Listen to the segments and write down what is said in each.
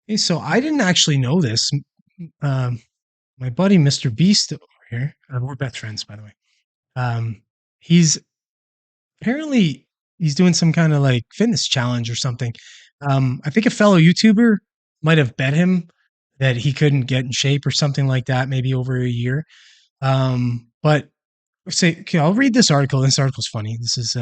Hey, so I didn't actually know this. Um, my buddy Mr. Beast over here, we're best friends, by the way. Um, he's apparently he's doing some kind of like fitness challenge or something. I think a fellow YouTuber might have bet him that he couldn't get in shape or something like that, maybe over a year. But say, okay, I'll read this article. This article's funny. This is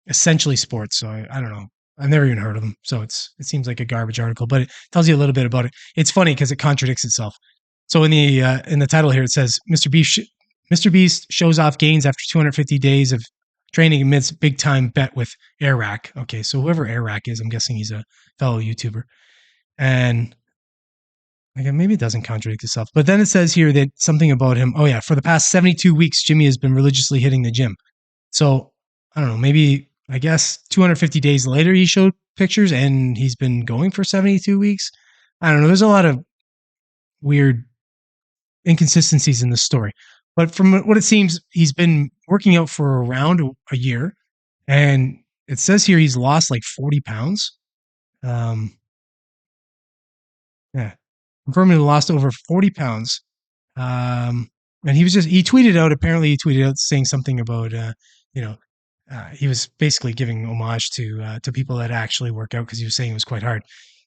essentially sports, so I don't know. I've never even heard of them, so it seems like a garbage article, but it tells you a little bit about it. It's funny because it contradicts itself. So in the title here, it says Mr. Beast shows off gains after 250 days of training amidst big time bet with Airrack. Okay, so whoever Airrack is, I'm guessing he's a fellow YouTuber, and again, maybe it doesn't contradict itself. But then it says here that something about him. Oh yeah, for the past 72 weeks, Jimmy has been religiously hitting the gym. So I don't know, maybe I guess 250 days later he showed pictures and he's been going for 72 weeks. I don't know. There's a lot of weird inconsistencies in this story. But from what it seems, he's been working out for around a year. And it says here he's lost like 40 pounds. Um, yeah, confirming he lost over 40 pounds. Um, and he tweeted out, apparently he tweeted out saying something about, you know, he was basically giving homage to people that actually work out because he was saying it was quite hard.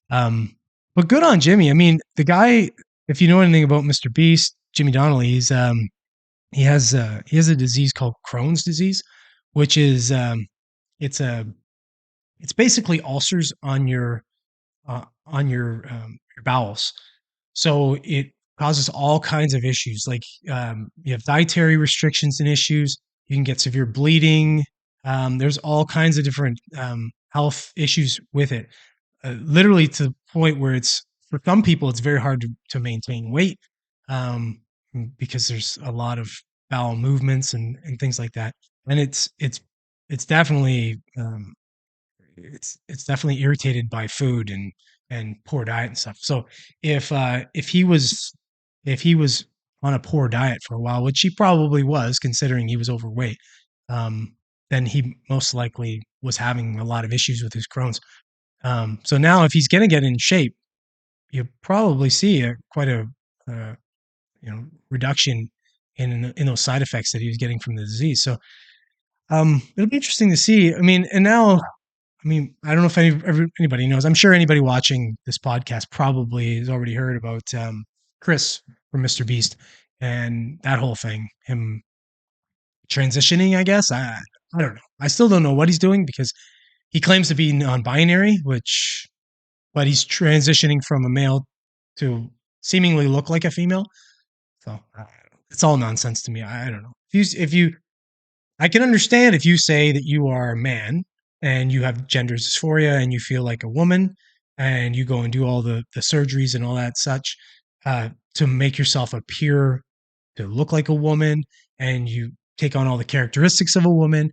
But good on Jimmy. I mean, the guy, if you know anything about Mr. Beast, Jimmy Donnelly, he has a disease called Crohn's disease, which is it's a it's basically ulcers on your bowels. So it causes all kinds of issues. Like you have dietary restrictions and issues. You can get severe bleeding. There's all kinds of different health issues with it. Literally to the point where it's for some people it's very hard to maintain weight um, because there's a lot of bowel movements and things like that. And it's definitely it's definitely irritated by food and poor diet and stuff. So if he was on a poor diet for a while, which he probably was, considering he was overweight, um, then he most likely was having a lot of issues with his Crohn's. So now, if he's going to get in shape, you probably see quite a uh, reduction in those side effects that he was getting from the disease. So it'll be interesting to see. I mean, and now I mean, I don't know if anybody knows. I'm sure anybody watching this podcast probably has already heard about Chris from Mr. Beast and that whole thing. Him transitioning, I guess. I don't know. I still don't know what he's doing because he claims to be non-binary, but he's transitioning from a male to seemingly look like a female. So it's all nonsense to me. I don't know. I can understand if you say that you are a man and you have gender dysphoria and you feel like a woman and you go and do all the surgeries and all that such to make yourself appear to look like a woman and you take on all the characteristics of a woman,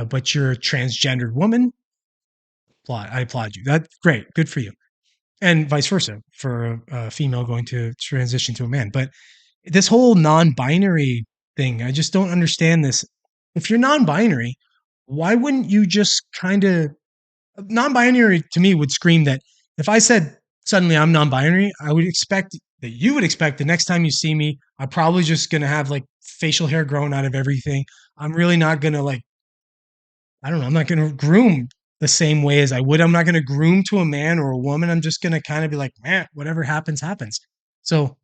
but you're a transgendered woman. I applaud you. That's great. Good for you. And vice versa for a female going to transition to a man. But this whole non-binary thing, I just don't understand this. If you're non-binary, why wouldn't you just kind of non-binary to me would scream that if I said suddenly I'm non-binary, I would expect that you would expect the next time you see me, I'm probably just gonna have like facial hair growing out of everything. I'm really not gonna like I don't know, I'm not gonna groom the same way as I would. I'm not gonna groom to a man or a woman. I'm just gonna kind of be like, man, whatever happens, happens. So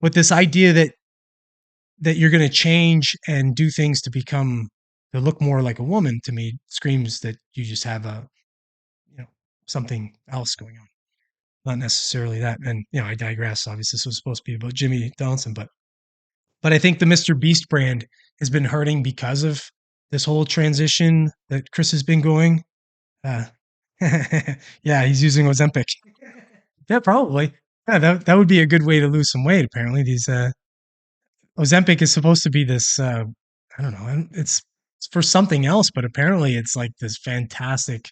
with this idea that you're going to change and do things to look more like a woman to me screams that you just have a you know something else going on, not necessarily that. And I digress. Obviously this was supposed to be about Jimmy Donaldson, but I think the Mr. Beast brand has been hurting because of this whole transition that Chris has been going. uh yeah, he's using Ozempic. Yeah, probably. Yeah, that would be a good way to lose some weight. Apparently these Ozempic is supposed to be this. I don't know. It's for something else, but apparently it's like this fantastic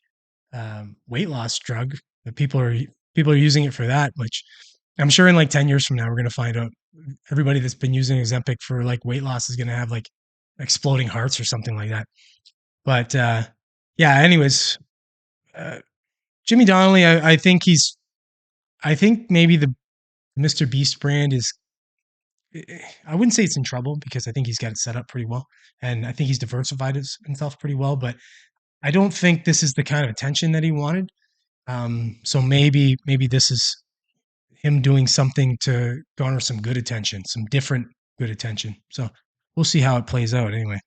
weight loss drug that people are using it for that. Which I'm sure in like 10 years from now we're going to find out everybody that's been using Ozempic for like weight loss is going to have like exploding hearts or something like that. But yeah. Anyways, uh, Jimmy Donnelly, I think I think maybe the Mr. Beast brand is, I wouldn't say it's in trouble because I think he's got it set up pretty well. And I think he's diversified himself pretty well, but I don't think this is the kind of attention that he wanted. So maybe this is him doing something to garner some good attention, some different good attention. So we'll see how it plays out anyway.